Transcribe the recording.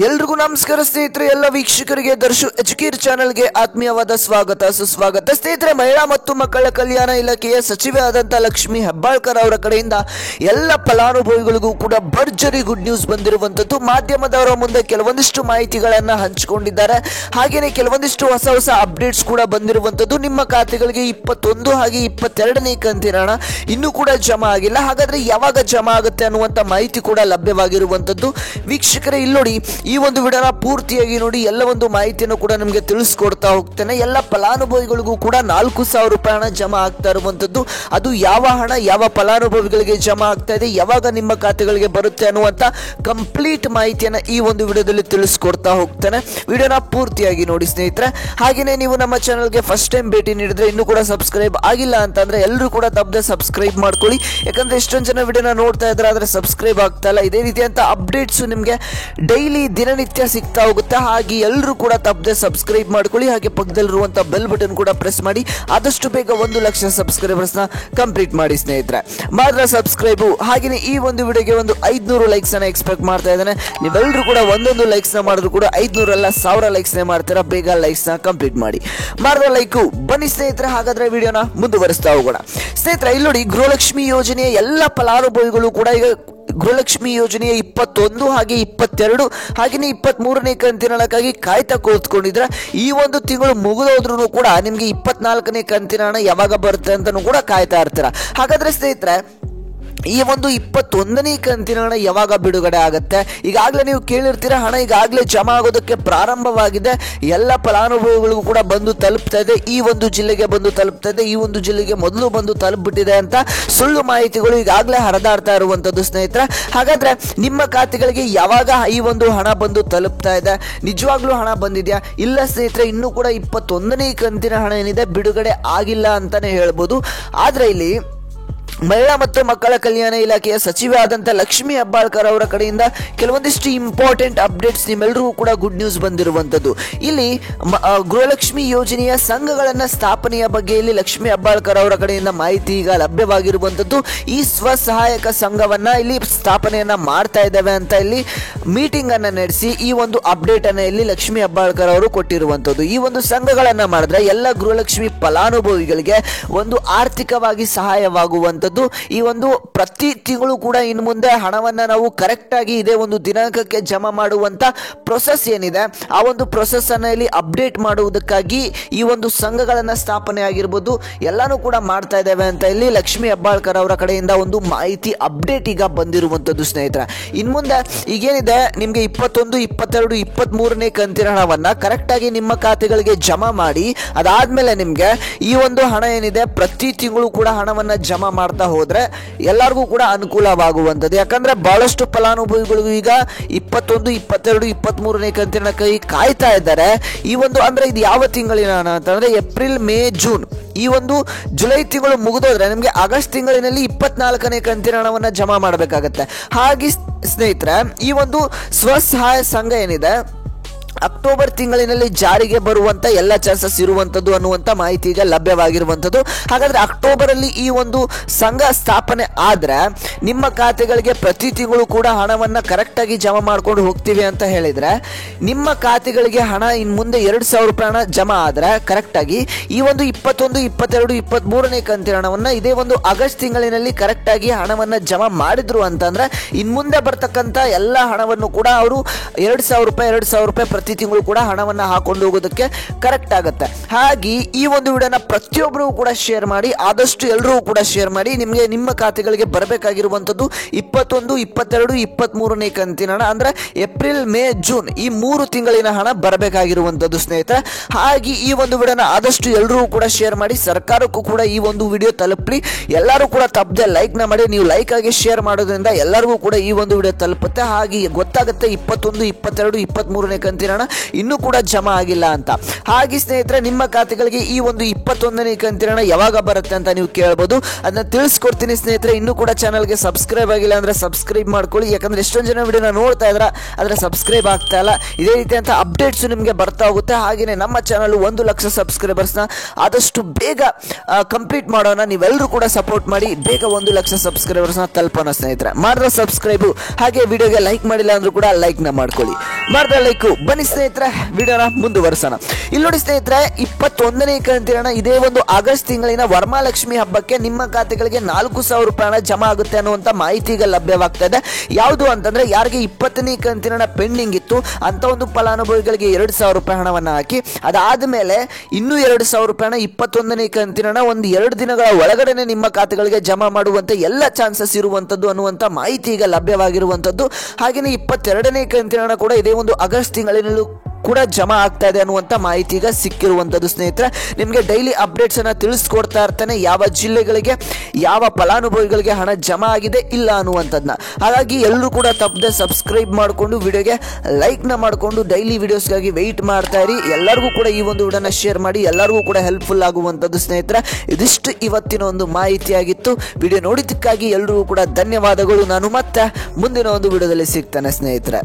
ಎಲ್ರಿಗೂ ನಮಸ್ಕಾರ ಸ್ನೇಹಿತರೆ, ಎಲ್ಲ ವೀಕ್ಷಕರಿಗೆ ದರ್ಶು ಎಜುಕೇರ್ ಚಾನೆಲ್ಗೆ ಆತ್ಮೀಯವಾದ ಸ್ವಾಗತ ಸುಸ್ವಾಗತ. ಸ್ನೇಹಿತರೆ, ಮಹಿಳಾ ಮತ್ತು ಮಕ್ಕಳ ಕಲ್ಯಾಣ ಇಲಾಖೆಯ ಸಚಿವೆ ಆದಂತ ಲಕ್ಷ್ಮಿ ಹೆಬ್ಬಾಳ್ಕರ್ ಅವರ ಕಡೆಯಿಂದ ಎಲ್ಲ ಫಲಾನುಭವಿಗಳಿಗೂ ಕೂಡ ಭರ್ಜರಿ ಗುಡ್ ನ್ಯೂಸ್ ಬಂದಿರುವಂತದ್ದು. ಮಾಧ್ಯಮದವರ ಮುಂದೆ ಕೆಲವೊಂದಿಷ್ಟು ಮಾಹಿತಿಗಳನ್ನ ಹಂಚಿಕೊಂಡಿದ್ದಾರೆ. ಹಾಗೇನೆ ಕೆಲವೊಂದಿಷ್ಟು ಹೊಸ ಹೊಸ ಅಪ್ಡೇಟ್ಸ್ ಕೂಡ ಬಂದಿರುವಂತದ್ದು. ನಿಮ್ಮ ಖಾತೆಗಳಿಗೆ 21 ಹಾಗೆ 22ನೇ ಕಂತಿನ ಹಣ ಇನ್ನೂ ಕೂಡ ಜಮಾ ಆಗಿಲ್ಲ. ಹಾಗಾದ್ರೆ ಯಾವಾಗ ಜಮಾ ಆಗುತ್ತೆ ಅನ್ನುವಂತ ಮಾಹಿತಿ ಕೂಡ ಲಭ್ಯವಾಗಿರುವಂತದ್ದು. ವೀಕ್ಷಕರೇ, ಇಲ್ಲಿ ನೋಡಿ, ಈ ಒಂದು ವಿಡಿಯೋನ ಪೂರ್ತಿಯಾಗಿ ನೋಡಿ, ಎಲ್ಲ ಒಂದು ಮಾಹಿತಿಯನ್ನು ಕೂಡ ನಿಮಗೆ ತಿಳಿಸ್ಕೊಡ್ತಾ ಹೋಗ್ತೇನೆ. ಎಲ್ಲ ಫಲಾನುಭವಿಗಳಿಗೂ ಕೂಡ 4,000 ರೂಪಾಯಿ ಹಣ ಜಮಾ ಆಗ್ತಾ ಇರುವಂತದ್ದು. ಅದು ಯಾವ ಹಣ ಯಾವ ಫಲಾನುಭವಿಗಳಿಗೆ ಜಮಾ ಆಗ್ತಾ ಇದೆ, ಯಾವಾಗ ನಿಮ್ಮ ಖಾತೆಗಳಿಗೆ ಬರುತ್ತೆ ಅನ್ನುವಂತ ಕಂಪ್ಲೀಟ್ ಮಾಹಿತಿಯನ್ನ ಈ ಒಂದು ವಿಡಿಯೋದಲ್ಲಿ ತಿಳಿಸ್ಕೊಡ್ತಾ ಹೋಗ್ತೇನೆ. ವಿಡಿಯೋನ ಪೂರ್ತಿಯಾಗಿ ನೋಡಿ ಸ್ನೇಹಿತರೆ. ಹಾಗೇನೆ ನೀವು ನಮ್ಮ ಚಾನಲ್ಗೆ ಫಸ್ಟ್ ಟೈಮ್ ಭೇಟಿ ನೀಡಿದ್ರೆ ಇನ್ನೂ ಕೂಡ ಸಬ್ಸ್ಕ್ರೈಬ್ ಆಗಿಲ್ಲ ಅಂತಂದ್ರೆ ಎಲ್ಲರೂ ಕೂಡ ತಪ್ಪದೆ ಸಬ್ಸ್ಕ್ರೈಬ್ ಮಾಡ್ಕೊಳ್ಳಿ. ಯಾಕಂದ್ರೆ ಎಷ್ಟೊಂದು ಜನ ವಿಡಿಯೋನ ನೋಡ್ತಾ ಇದ್ರೆ ಆದ್ರೆ ಸಬ್ಸ್ಕ್ರೈಬ್ ಆಗ್ತಾ ಇಲ್ಲ. ಇದೇ ರೀತಿಯಂತ ಅಪ್ಡೇಟ್ಸ್ ನಿಮಗೆ ಡೈಲಿ ದಿನನಿತ್ಯ ಸಿಗ್ತಾ ಹೋಗುತ್ತೆ. ಹಾಗೆ ಎಲ್ಲರೂ ಕೂಡ ತಪ್ಪದೆ ಸಬ್ಸ್ಕ್ರೈಬ್ ಮಾಡ್ಕೊಳ್ಳಿ. ಹಾಗೆ ಪಕ್ಕದಲ್ಲಿರುವಂತಹ ಬೆಲ್ ಬಟನ್ ಕೂಡ ಪ್ರೆಸ್ ಮಾಡಿ ಆದಷ್ಟು ಬೇಗ 1 ಲಕ್ಷ ಸಬ್ಸ್ಕ್ರೈಬರ್ಸ್ ನ ಕಂಪ್ಲೀಟ್ ಮಾಡಿ ಸ್ನೇಹಿತರೆ. ಮಾತ್ರ ಸಬ್ಸ್ಕ್ರೈಬ್. ಹಾಗೆ ಈ ಒಂದು ವಿಡಿಯೋಗೆ ಒಂದು 500 ಲೈಕ್ಸ್ ಅನ್ನ ಎಕ್ಸ್ಪೆಕ್ಟ್ ಮಾಡ್ತಾ ಇದ್ದೇನೆ. ನೀವೆಲ್ಲರೂ ಕೂಡ ಒಂದೊಂದು ಲೈಕ್ಸ್ ನ ಮಾಡಿದ್ರು ಕೂಡ 500 ಅಲ್ಲ 1000 ಲೈಕ್ಸ್ ನೇ ಮಾಡ್ತೀರಾ. ಬೇಗ ಲೈಕ್ಸ್ ನ ಕಂಪ್ಲೀಟ್ ಮಾಡಿ. ಮಾಡಿದ ಲೈಕು ಬನ್ನಿ ಸ್ನೇಹಿತರೆ. ಹಾಗಾದ್ರೆ ವಿಡಿಯೋನ ಮುಂದುವರಿಸ್ತಾ ಹೋಗೋಣ ಸ್ನೇಹಿತರೆ. ಇಲ್ಲಿ ನೋಡಿ, ಗೃಹಲಕ್ಷ್ಮಿ ಯೋಜನೆಯ ಎಲ್ಲ ಫಲಾನುಭವಿಗಳು ಕೂಡ ಈಗ ಗೃಹಲಕ್ಷ್ಮಿ ಯೋಜನೆಯ 21 ಹಾಗೆ 22 ಹಾಗೆಯೇ 23ನೇ ಕಂತಿನ ಹಣಕ್ಕಾಗಿ ಕಾಯ್ತಾ ಕೂತ್ಕೊಂಡಿದ್ರೆ ಈ ಒಂದು ತಿಂಗಳು ಮುಗಿದೋದ್ರೂ ಕೂಡ ನಿಮ್ಗೆ 24ನೇ ಕಂತಿನ ಹಣ ಯಾವಾಗ ಬರುತ್ತೆ ಅಂತಾನೂ ಕೂಡ ಕಾಯ್ತಾ ಇರ್ತೀರ. ಹಾಗಾದ್ರೆ ಸ್ನೇಹಿತರೆ, ಈ ಒಂದು 21ನೇ ಕಂತಿನ ಹಣ ಯಾವಾಗ ಬಿಡುಗಡೆ ಆಗುತ್ತೆ? ಈಗಾಗಲೇ ನೀವು ಕೇಳಿರ್ತೀರ, ಹಣ ಈಗಾಗಲೇ ಜಮಾ ಆಗೋದಕ್ಕೆ ಪ್ರಾರಂಭವಾಗಿದೆ. ಎಲ್ಲ ಫಲಾನುಭವಿಗಳಿಗೂ ಕೂಡ ಬಂದು ತಲುಪ್ತಾ ಇದೆ. ಈ ಒಂದು ಜಿಲ್ಲೆಗೆ ಬಂದು ತಲುಪ್ತಾ ಇದೆ, ಈ ಒಂದು ಜಿಲ್ಲೆಗೆ ಮೊದಲು ಬಂದು ತಲುಪಿಬಿಟ್ಟಿದೆ ಅಂತ ಸುಳ್ಳು ಮಾಹಿತಿಗಳು ಈಗಾಗಲೇ ಹರಿದಾಡ್ತಾ ಇರುವಂತದ್ದು ಸ್ನೇಹಿತರೆ. ಹಾಗಾದ್ರೆ ನಿಮ್ಮ ಖಾತೆಗಳಿಗೆ ಯಾವಾಗ ಈ ಒಂದು ಹಣ ಬಂದು ತಲುಪ್ತಾ ಇದೆ? ನಿಜವಾಗ್ಲೂ ಹಣ ಬಂದಿದೆಯಾ? ಇಲ್ಲ ಸ್ನೇಹಿತರೆ, ಇನ್ನೂ ಕೂಡ 21ನೇ ಕಂತಿನ ಹಣ ಏನಿದೆ ಬಿಡುಗಡೆ ಆಗಿಲ್ಲ ಅಂತಾನೆ ಹೇಳ್ಬೋದು. ಆದ್ರೆ ಇಲ್ಲಿ ಮಹಿಳಾ ಮತ್ತು ಮಕ್ಕಳ ಕಲ್ಯಾಣ ಇಲಾಖೆಯ ಸಚಿವೆ ಆದಂತ ಲಕ್ಷ್ಮಿ ಹೆಬ್ಬಾಳ್ಕರ್ ಅವರ ಕಡೆಯಿಂದ ಕೆಲವೊಂದಿಷ್ಟು ಇಂಪಾರ್ಟೆಂಟ್ ಅಪ್ಡೇಟ್ಸ್ ನಿಮ್ಮೆಲ್ಲರಿಗೂ ಕೂಡ ಗುಡ್ ನ್ಯೂಸ್ ಬಂದಿರುವಂತದ್ದು. ಇಲ್ಲಿ ಗೃಹಲಕ್ಷ್ಮಿ ಯೋಜನೆಯ ಸಂಘಗಳನ್ನ ಸ್ಥಾಪನೆಯ ಬಗ್ಗೆ ಇಲ್ಲಿ ಲಕ್ಷ್ಮಿ ಹೆಬ್ಬಾಳ್ಕರ್ ಅವರ ಕಡೆಯಿಂದ ಮಾಹಿತಿ ಈಗ ಲಭ್ಯವಾಗಿರುವಂತದ್ದು. ಈ ಸ್ವಸಹಾಯಕ ಸಂಘವನ್ನ ಇಲ್ಲಿ ಸ್ಥಾಪನೆಯನ್ನ ಮಾಡ್ತಾ ಇದ್ದೇವೆ ಅಂತ ಇಲ್ಲಿ ಮೀಟಿಂಗ್ ಅನ್ನ ನಡೆಸಿ ಈ ಒಂದು ಅಪ್ಡೇಟ್ ಅನ್ನ ಇಲ್ಲಿ ಲಕ್ಷ್ಮಿ ಹೆಬ್ಬಾಳ್ಕರ್ ಅವರು ಕೊಟ್ಟಿರುವಂತದ್ದು. ಈ ಒಂದು ಸಂಘಗಳನ್ನ ಮಾಡಿದ್ರೆ ಎಲ್ಲ ಗೃಹಲಕ್ಷ್ಮಿ ಫಲಾನುಭವಿಗಳಿಗೆ ಒಂದು ಆರ್ಥಿಕವಾಗಿ ಸಹಾಯವಾಗುವಂತ ಈ ಒಂದು ಪ್ರತಿ ತಿಂಗಳು ಕೂಡ ಇನ್ನು ಮುಂದೆ ಹಣವನ್ನ ನಾವು ಕರೆಕ್ಟ್ ಆಗಿ ಇದೇ ಒಂದು ದಿನಾಂಕಕ್ಕೆ ಜಮಾ ಮಾಡುವಂತ ಪ್ರೊಸೆಸ್ ಏನಿದೆ ಆ ಒಂದು ಪ್ರೊಸೆಸ್ ಅನ್ನ ಇಲ್ಲಿ ಅಪ್ಡೇಟ್ ಮಾಡುವುದಕ್ಕಾಗಿ ಈ ಒಂದು ಸಂಘಗಳನ್ನ ಸ್ಥಾಪನೆ ಆಗಿರ್ಬೋದು ಎಲ್ಲಾನು ಕೂಡ ಮಾಡ್ತಾ ಇದ್ದೇವೆ ಅಂತ ಇಲ್ಲಿ ಲಕ್ಷ್ಮಿ ಹೆಬ್ಬಾಳ್ಕರ್ ಅವರ ಕಡೆಯಿಂದ ಒಂದು ಮಾಹಿತಿ ಅಪ್ಡೇಟ್ ಈಗ ಬಂದಿರುವಂತದ್ದು ಸ್ನೇಹಿತರೆ. ಇನ್ ಮುಂದೆ ಈಗೇನಿದೆ ನಿಮ್ಗೆ 21, 22, 23ನೇ ಕಂತಿನ ಹಣವನ್ನ ಕರೆಕ್ಟ್ ಆಗಿ ನಿಮ್ಮ ಖಾತೆಗಳಿಗೆ ಜಮಾ ಮಾಡಿ ಅದಾದ್ಮೇಲೆ ನಿಮ್ಗೆ ಈ ಒಂದು ಹಣ ಏನಿದೆ ಪ್ರತಿ ತಿಂಗಳು ಕೂಡ ಹಣವನ್ನ ಜಮಾ ಮಾಡ್ತಾ ಹೋದ್ರೆ ಎಲ್ಲರಿಗೂ ಕೂಡ ಅನುಕೂಲವಾಗುವಂಥದ್ದು. ಯಾಕಂದ್ರೆ ಬಹಳಷ್ಟು ಫಲಾನುಭವಿಗಳಿಗೂ ಈಗ 21, 22, 23ನೇ ಕಂತಿನ ಕೈ ಕಾಯ್ತಾ ಇದ್ದಾರೆ. ಈ ಒಂದು ಅಂದ್ರೆ ಇದು ಯಾವ ತಿಂಗಳಿನ ಹಣ ಅಂತಂದ್ರೆ ಏಪ್ರಿಲ್, ಮೇ, ಜೂನ್. ಈ ಒಂದು ಜುಲೈ ತಿಂಗಳು ಮುಗಿದೋದ್ರೆ ನಿಮಗೆ ಆಗಸ್ಟ್ ತಿಂಗಳಿನಲ್ಲಿ 24ನೇ ಕಂತಿನ ಹಣವನ್ನ ಜಮಾ ಮಾಡಬೇಕಾಗತ್ತೆ. ಹಾಗೆ ಸ್ನೇಹಿತರೆ, ಈ ಒಂದು ಸ್ವಸಹಾಯ ಸಂಘ ಏನಿದೆ ಅಕ್ಟೋಬರ್ ತಿಂಗಳಿನಲ್ಲಿ ಜಾರಿಗೆ ಬರುವಂತ ಎಲ್ಲ ಚಾನ್ಸಸ್ ಇರುವಂತದ್ದು ಅನ್ನುವಂತ ಮಾಹಿತಿ ಈಗ ಲಭ್ಯವಾಗಿರುವಂತದ್ದು. ಹಾಗಾದ್ರೆ ಅಕ್ಟೋಬರ್ ಅಲ್ಲಿ ಈ ಒಂದು ಸಂಘ ಸ್ಥಾಪನೆ ಆದ್ರೆ ನಿಮ್ಮ ಖಾತೆಗಳಿಗೆ ಪ್ರತಿ ತಿಂಗಳು ಕೂಡ ಹಣವನ್ನ ಕರೆಕ್ಟ್ ಆಗಿ ಜಮಾ ಮಾಡ್ಕೊಂಡು ಹೋಗ್ತೀವಿ ಅಂತ ಹೇಳಿದ್ರೆ ನಿಮ್ಮ ಖಾತೆಗಳಿಗೆ ಹಣ ಇನ್ ಮುಂದೆ 2,000 ರೂಪಾಯಿ ಹಣ ಜಮಾ ಆದ್ರೆ ಕರೆಕ್ಟ್ ಆಗಿ ಈ ಒಂದು 21, 22, 23ನೇ ಕಂತಿನ ಹಣವನ್ನ ಇದೇ ಒಂದು ಆಗಸ್ಟ್ ತಿಂಗಳಿನಲ್ಲಿ ಕರೆಕ್ಟ್ ಆಗಿ ಹಣವನ್ನ ಜಮಾ ಮಾಡಿದ್ರು ಅಂತಂದ್ರೆ ಇನ್ ಮುಂದೆ ಬರ್ತಕ್ಕಂತ ಎಲ್ಲ ಹಣವನ್ನು ಕೂಡ ಅವರು 2,000 ರೂಪಾಯಿ ಪ್ರತಿ ತಿಂಗಳು ಕೂಡ ಹಣವನ್ನ ಹಾಕೊಂಡು ಹೋಗೋದಕ್ಕೆ ಕರೆಕ್ಟ್ ಆಗುತ್ತೆ. ಹಾಗೆ ಈ ಒಂದು ವಿಡಿಯೋನ ಪ್ರತಿಯೊಬ್ಬರು ಕೂಡ ಶೇರ್ ಮಾಡಿ, ಆದಷ್ಟು ಎಲ್ಲರೂ ಕೂಡ ಶೇರ್ ಮಾಡಿ. ನಿಮಗೆ ನಿಮ್ಮ ಖಾತೆಗಳಿಗೆ ಬರಬೇಕಾಗಿರುವಂತದ್ದು 21, 22, 23ನೇ ಕಂತಿನ ಹಣ ಅಂದ್ರೆ ಏಪ್ರಿಲ್, ಮೇ, ಜೂನ್ ಈ 3 ತಿಂಗಳಿನ ಹಣ ಬರಬೇಕಾಗಿರುವಂತದ್ದು ಸ್ನೇಹಿತರೆ. ಹಾಗೆ ಈ ಒಂದು ವಿಡಿಯೋನ ಆದಷ್ಟು ಎಲ್ಲರೂ ಕೂಡ ಶೇರ್ ಮಾಡಿ, ಸರ್ಕಾರಕ್ಕೂ ಕೂಡ ಈ ಒಂದು ವಿಡಿಯೋ ತಲುಪಲಿ. ಎಲ್ಲರೂ ಕೂಡ ತಪ್ಪದೆ ಲೈಕ್ ನ ಮಾಡಿ. ನೀವು ಲೈಕ್ ಆಗಿ ಶೇರ್ ಮಾಡೋದ್ರಿಂದ ಎಲ್ಲರಿಗೂ ಕೂಡ ಈ ಒಂದು ವಿಡಿಯೋ ತಲುಪುತ್ತೆ. ಹಾಗೆ ಗೊತ್ತಾಗುತ್ತೆ 21, 22, 23ನೇ ಕಂತಿನ ಹಣ ಇನ್ನೂ ಕೂಡ ಜಮಾ ಆಗಿಲ್ಲ ಅಂತ. ಹಾಗೆ ಸ್ನೇಹಿತರೆ, ನಿಮ್ಮ ಖಾತೆಗಳಿಗೆ ಈ ಒಂದು 21ನೇ ಕಂತಿನ ಹಣ ಯಾವಾಗ ಬರುತ್ತೆ ಅಂತ ನೀವು ಕೇಳಬಹುದು. ಅದನ್ನ ತಿಳಿಸ್ಕೊಡ್ತೀನಿ ಸ್ನೇಹಿತರೆ. ಇನ್ನೂ ಕೂಡ ಚಾನಲ್ಗೆ ಸಬ್ಸ್ಕ್ರೈಬ್ ಆಗಿಲ್ಲ ಅಂದ್ರೆ ಸಬ್ಸ್ಕ್ರೈಬ್ ಮಾಡ್ಕೊಳ್ಳಿ. ಯಾಕಂದ್ರೆ ಎಷ್ಟೊಂದು ಜನ ವಿಡಿಯೋನ ನೋಡ್ತಾ ಇದ್ರ ಆದ್ರೆ ಸಬ್ಸ್ಕ್ರೈಬ್ ಆಗ್ತಾ ಇಲ್ಲ. ಇದೇ ರೀತಿಯಂತ ಅಪ್ಡೇಟ್ಸ್ ನಿಮಗೆ ಬರ್ತಾ ಹೋಗುತ್ತೆ. ಹಾಗೇನೆ ನಮ್ಮ ಚಾನಲ್ 1 ಲಕ್ಷ ಸಬ್ಸ್ಕ್ರೈಬರ್ಸ್ ನ ಆದಷ್ಟು ಬೇಗ ಕಂಪ್ಲೀಟ್ ಮಾಡೋಣ. ನೀವೆಲ್ಲರೂ ಕೂಡ ಸಪೋರ್ಟ್ ಮಾಡಿ ಬೇಗ 1 ಲಕ್ಷ ಸಬ್ಸ್ಕ್ರೈಬರ್ಸ್ ನ ತಲುಪೋಣ ಸ್ನೇಹಿತರೆ. ಮಾಡಿದ್ರೆ ಸಬ್ಸ್ಕ್ರೈಬ್, ಹಾಗೆ ವಿಡಿಯೋಗೆ ಲೈಕ್ ಮಾಡಿಲ್ಲ ಅಂದ್ರೂ ಕೂಡ ಲೈಕ್ ನ ಮಾಡ್ಕೊಳ್ಳಿ. ಮಾಡ್ದ ಲೈಕು. ಬನ್ನಿ ಸ್ನೇಹಿತರೆ ವಿಡಿಯೋನ ಮುಂದುವರಿಸೋಣ. ಇಲ್ಲಿ ನೋಡಿ ಸ್ನೇಹಿತರೆ, 21ನೇ ಕಂತಿನ ಇದೇ ಒಂದು ಆಗಸ್ಟ್ ತಿಂಗಳಿನ ವರಮಹಾಲಕ್ಷ್ಮಿ ಹಬ್ಬಕ್ಕೆ ನಿಮ್ಮ ಖಾತೆಗಳಿಗೆ 4,000 ರೂಪಾಯಿ ಹಣ ಜಮಾ ಆಗುತ್ತೆ ಅನ್ನುವಂಥ ಮಾಹಿತಿ ಈಗ ಲಭ್ಯವಾಗ್ತಾ ಇದೆ. ಯಾವುದು ಅಂತಂದ್ರೆ ಯಾರಿಗೆ 20ನೇ ಕಂತಿನ ಪೆಂಡಿಂಗ್ ಇತ್ತು ಅಂತ ಒಂದು ಫಲಾನುಭವಿಗಳಿಗೆ 2,000 ರೂಪಾಯಿ ಹಣವನ್ನು ಹಾಕಿ, ಅದಾದ್ಮೇಲೆ ಇನ್ನೂ 2,000 ರೂಪಾಯಿ ಹಣ 21ನೇ ಕಂತಿನ ಒಂದು 2 ದಿನಗಳ ಒಳಗಡೆ ನಿಮ್ಮ ಖಾತೆಗಳಿಗೆ ಜಮಾ ಮಾಡುವಂತೆ ಎಲ್ಲ ಚಾನ್ಸಸ್ ಇರುವಂತದ್ದು ಅನ್ನುವಂಥ ಮಾಹಿತಿ ಈಗ ಲಭ್ಯವಾಗಿರುವಂತದ್ದು. ಹಾಗೆಯೇ 22ನೇ ಕಂತಿನ ಕೂಡ ಇದೇ ಒಂದು ಆಗಸ್ಟ್ ತಿಂಗಳಿನಲ್ಲೂ ಕೂಡ ಜಮಾ ಆಗ್ತಾ ಇದೆ ಅನ್ನುವಂಥ ಮಾಹಿತಿ ಈಗ ಸಿಕ್ಕಿರುವಂಥದ್ದು. ಸ್ನೇಹಿತರೆ, ನಿಮಗೆ ಡೈಲಿ ಅಪ್ಡೇಟ್ಸ್ ಅನ್ನ ತಿಳಿಸ್ಕೊಡ್ತಾ ಇರ್ತಾನೆ, ಯಾವ ಜಿಲ್ಲೆಗಳಿಗೆ ಯಾವ ಫಲಾನುಭವಿಗಳಿಗೆ ಹಣ ಜಮಾ ಆಗಿದೆ ಇಲ್ಲ ಅನ್ನುವಂಥದ್ದನ್ನ. ಹಾಗಾಗಿ ಎಲ್ಲರೂ ಕೂಡ ತಪ್ಪದೆ ಸಬ್ಸ್ಕ್ರೈಬ್ ಮಾಡಿಕೊಂಡು ವಿಡಿಯೋಗೆ ಲೈಕ್ನ ಮಾಡಿಕೊಂಡು ಡೈಲಿ ವಿಡಿಯೋಸ್ಗಾಗಿ ವೆಯ್ಟ್ ಮಾಡ್ತಾ ಇರಿ. ಎಲ್ಲರಿಗೂ ಕೂಡ ಈ ಒಂದು ವಿಡಿಯೋನ ಶೇರ್ ಮಾಡಿ, ಎಲ್ಲರಿಗೂ ಕೂಡ ಹೆಲ್ಪ್ಫುಲ್ ಆಗುವಂಥದ್ದು. ಸ್ನೇಹಿತರೆ, ಇದಿಷ್ಟು ಇವತ್ತಿನ ಒಂದು ಮಾಹಿತಿಯಾಗಿತ್ತು. ವಿಡಿಯೋ ನೋಡಿದ್ದಕ್ಕಾಗಿ ಎಲ್ಲರಿಗೂ ಕೂಡ ಧನ್ಯವಾದಗಳು. ನಾನು ಮತ್ತೆ ಮುಂದಿನ ಒಂದು ವಿಡಿಯೋದಲ್ಲಿ ಸಿಗ್ತಾನೆ ಸ್ನೇಹಿತರೆ.